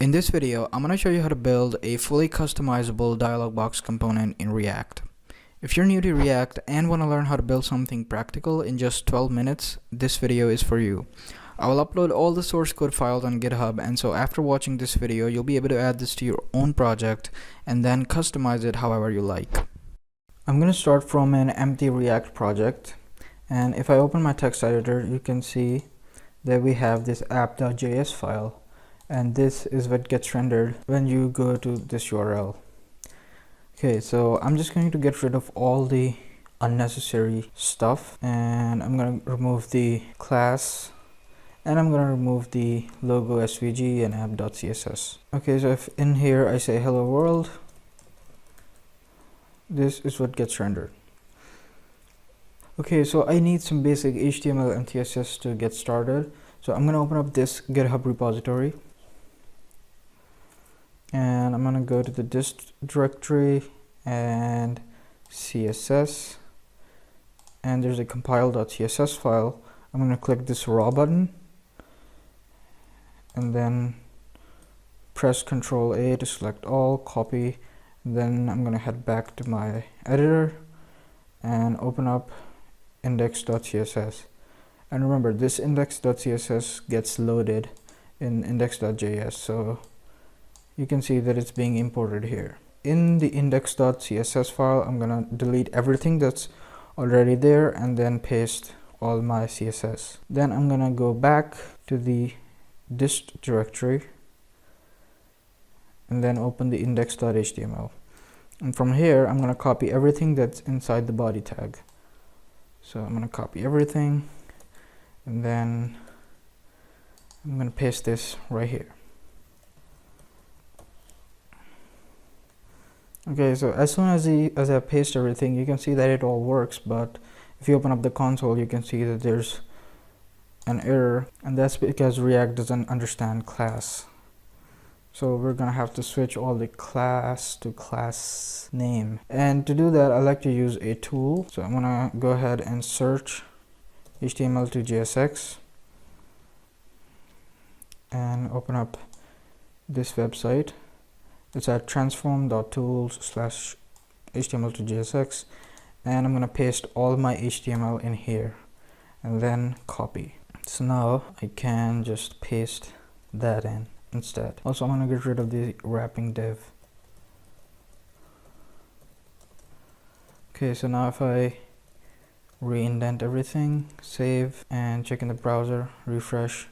In this video, I'm going to show you how to build a fully customizable dialog box component in React. If you're new to React and want to learn how to build something practical in just 12 minutes, this video is for you. I will upload all the source code files on GitHub, and so after watching this video, you'll be able to add this to your own project and then customize it however you like. I'm going to start from an empty React project, and if I open my text editor, you can see that we have this app.js file. And this is what gets rendered when you go to this URL. Okay, so I'm just going to get rid of all the unnecessary stuff, and I'm going to remove the class, and I'm going to remove the logo svg and app.css. Okay, so if in here I say hello world, this is what gets rendered. Okay, so I need some basic HTML and CSS to get started. So I'm going to open up this GitHub repository, and I'm going to go to the dist directory and CSS, and there's a compile.css file. I'm going to click this raw button and then press Ctrl A to select all, copy. Then I'm going to head back to my editor and open up index.css. And remember, this index.css gets loaded in index.js, so you can see that it's being imported here. In the index.css file, I'm gonna delete everything that's already there and then paste all my CSS. Then I'm gonna go back to the dist directory and then open the index.html. And from here, I'm gonna copy everything that's inside the body tag. So I'm gonna copy everything, and then I'm gonna paste this right here. Okay, so as soon as I paste everything, you can see that it all works, but if you open up the console, you can see that there's an error, and that's because React doesn't understand class. So we're gonna have to switch all the class to class name. And to do that, I like to use a tool. So I'm gonna go ahead and search HTML to JSX and open up this website. It's at transform.tools/HTML to JSX, and I'm gonna paste all my HTML in here and then copy. So now I can just paste that in instead. Also, I'm gonna get rid of the wrapping div. Okay, so now if I re-indent everything, save, and check in the browser, refresh,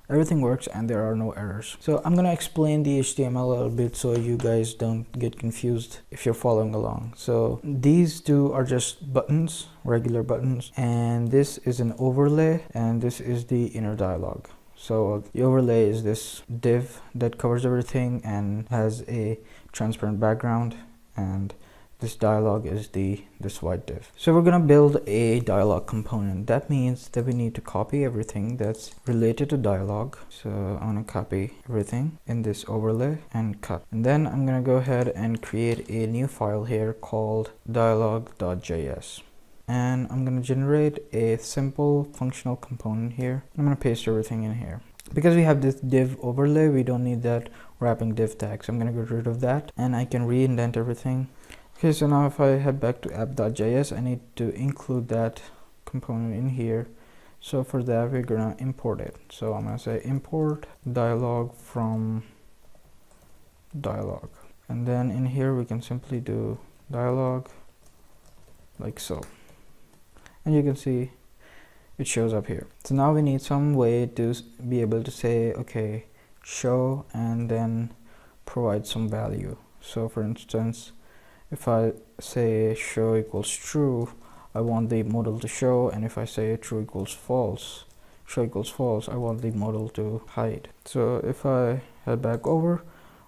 everything works and there are no errors. So I'm going to explain the HTML a little bit so you guys don't get confused if you're following along. So these two are just buttons, regular buttons, and this is an overlay, and this is the inner dialog. So the overlay is this div that covers everything and has a transparent background, and this dialog is this white div. So we're gonna build a dialog component. That means that we need to copy everything that's related to dialog. So I'm gonna copy everything in this overlay and cut. And then I'm gonna go ahead and create a new file here called dialog.js. And I'm gonna generate a simple functional component here. I'm gonna paste everything in here. Because we have this div overlay, we don't need that wrapping div tag. So I'm gonna get rid of that, and I can re-indent everything. Okay, so now if I head back to app.js, I need to include that component in here. So for that, we're gonna import it. So I'm gonna say import dialog from dialog. And then in here, we can simply do dialog like so. And you can see it shows up here. So now we need some way to be able to say, okay, show, and then provide some value. So for instance, if I say show equals true, I want the modal to show, and if I say true equals false, show equals false, I want the modal to hide. So if I head back over,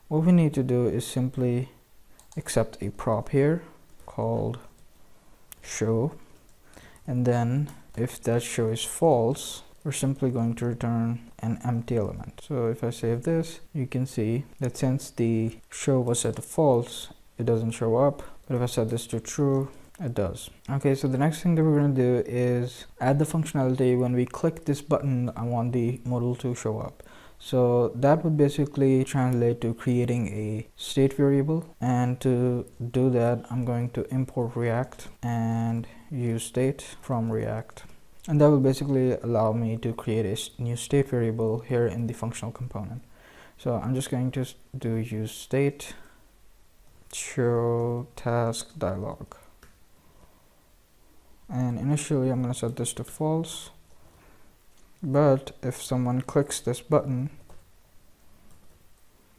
what we need to do is simply accept a prop here called show, and then if that show is false, we're simply going to return an empty element. So if I save this, you can see that since the show was set to false, it doesn't show up, but if I set this to true, it does. Okay, so the next thing that we're going to do is add the functionality. When we click this button, I want the modal to show up. So that would basically translate to creating a state variable, and to do that I'm going to import React and use state from React, and that will basically allow me to create a new state variable here in the functional component. So I'm just going to do use state show task dialog, and initially I'm going to set this to false, but if someone clicks this button,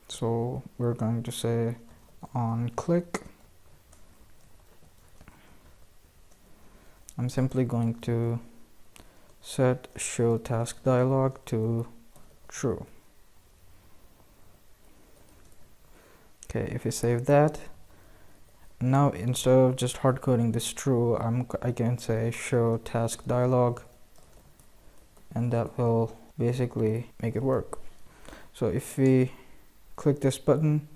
so we're going to say on click, I'm simply going to set show task dialog to true. Okay, if you save that, now instead of just hard coding this true, I can say show task dialog, and that will basically make it work. So if we click this button,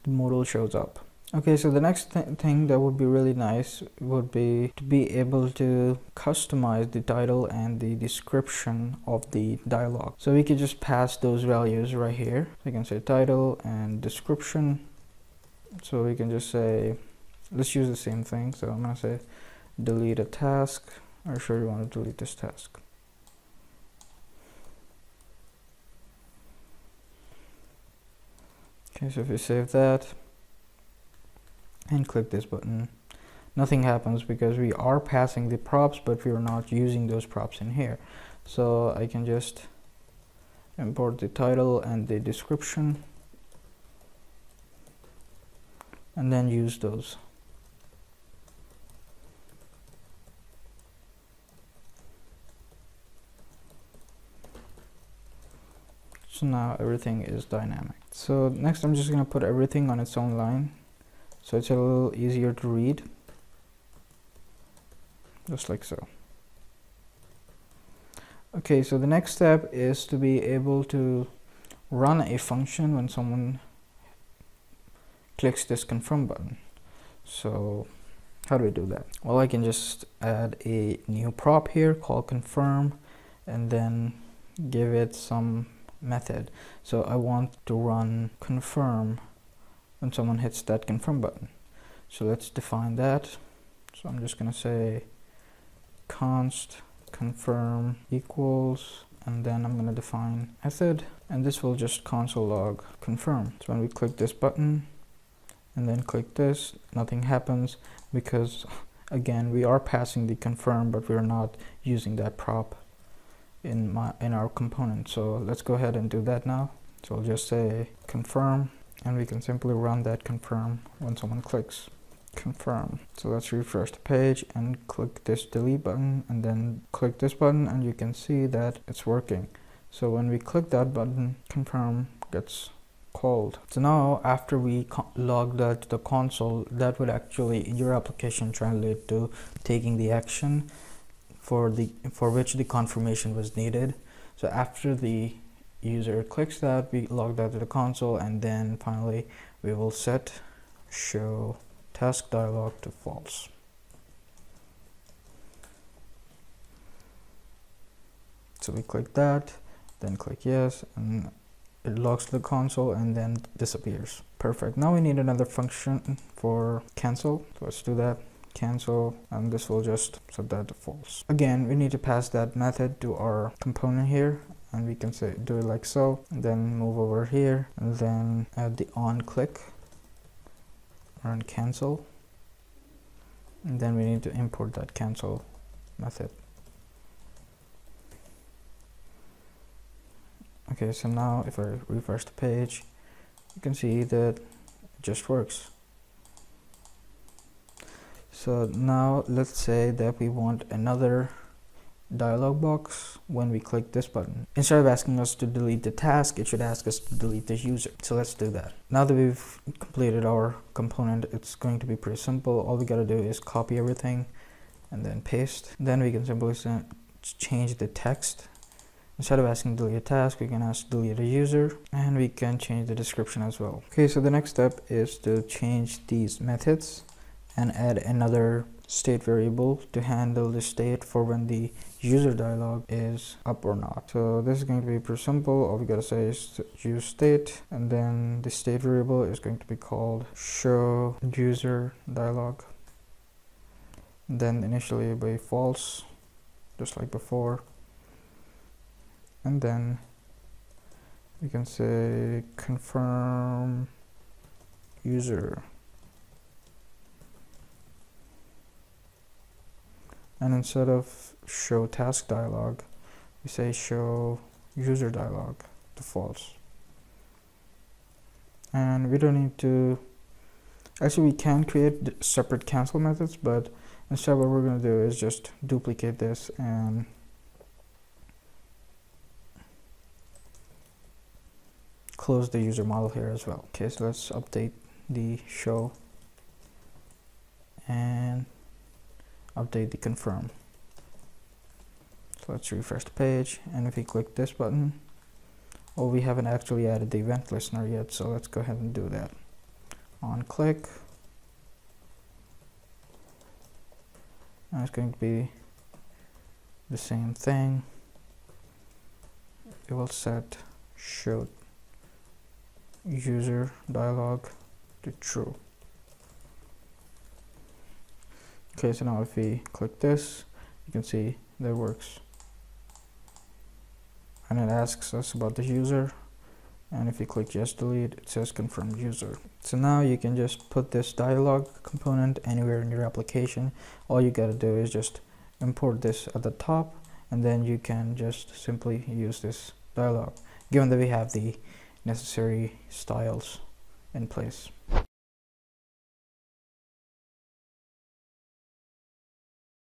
the modal shows up. Okay, so the next thing that would be really nice would be to be able to customize the title and the description of the dialog. So we could just pass those values right here. So you can say title and description. So we can just say, let's use the same thing. So I'm gonna say delete a task. Are sure you want to delete this task. Okay, so if you save that and click this button, nothing happens because we are passing the props, but we are not using those props in here. So I can just import the title and the description and then use those. So now everything is dynamic. So next I'm just going to put everything on its own line, so it's a little easier to read, just like so. Okay, so the next step is to be able to run a function when someone clicks this confirm button. So how do we do that? Well, I can just add a new prop here called confirm, and then give it some method. So I want to run confirm when someone hits that confirm button. So let's define that. So I'm just going to say const confirm equals, and then I'm going to define method, and this will just console log confirm. So when we click this button and then click this, nothing happens because again we are passing the confirm, but we're not using that prop in our component. So let's go ahead and do that now. So I'll just say confirm, and we can simply run that confirm when someone clicks confirm. So let's refresh the page and click this delete button, and then click this button, and you can see that it's working. So when we click that button, confirm gets called. So now after we log that to the console, that would actually in your application translate to taking the action for which the confirmation was needed. So after the user clicks that, we log that to the console, and then finally we will set show task dialog to false. So we click that, then click yes, and it logs to the console and then disappears. Perfect. Now we need another function for cancel. So let's do that. Cancel, and this will just set that to false. Again, we need to pass that method to our component here, and we can say do it like so, and then move over here and then add the on click run cancel, and then we need to import that cancel method. Okay, so now if I refresh the page, you can see that it just works. So now let's say that we want another dialog box when we click this button. Instead of asking us to delete the task, it should ask us to delete the user. So let's do that. Now that we've completed our component, it's going to be pretty simple. All we gotta do is copy everything and then paste. Then we can simply change the text. Instead of asking delete a task, we can ask delete a user, and we can change the description as well. Okay, so the next step is to change these methods and add another state variable to handle the state for when the user dialog is up or not. So this is going to be pretty simple. All we gotta say is use state, and then the state variable is going to be called show user dialog. Then initially it'll be false, just like before, and then we can say confirm user, and instead of show task dialog, we say show user dialog to false. And we don't need to, actually we can create separate cancel methods, but instead what we're going to do is just duplicate this and close the user model here as well. Okay, so let's update the show and update the confirm. So let's refresh the page, and if we click this button, oh, we haven't actually added the event listener yet, so let's go ahead and do that. On click, and it's going to be the same thing. It will set show user dialog to true. Okay, so now if we click this, you can see that works, and it asks us about the user, and if you click yes delete, it says confirm user. So now you can just put this dialog component anywhere in your application. All you gotta do is just import this at the top, and then you can just simply use this dialog, given that we have the necessary styles in place.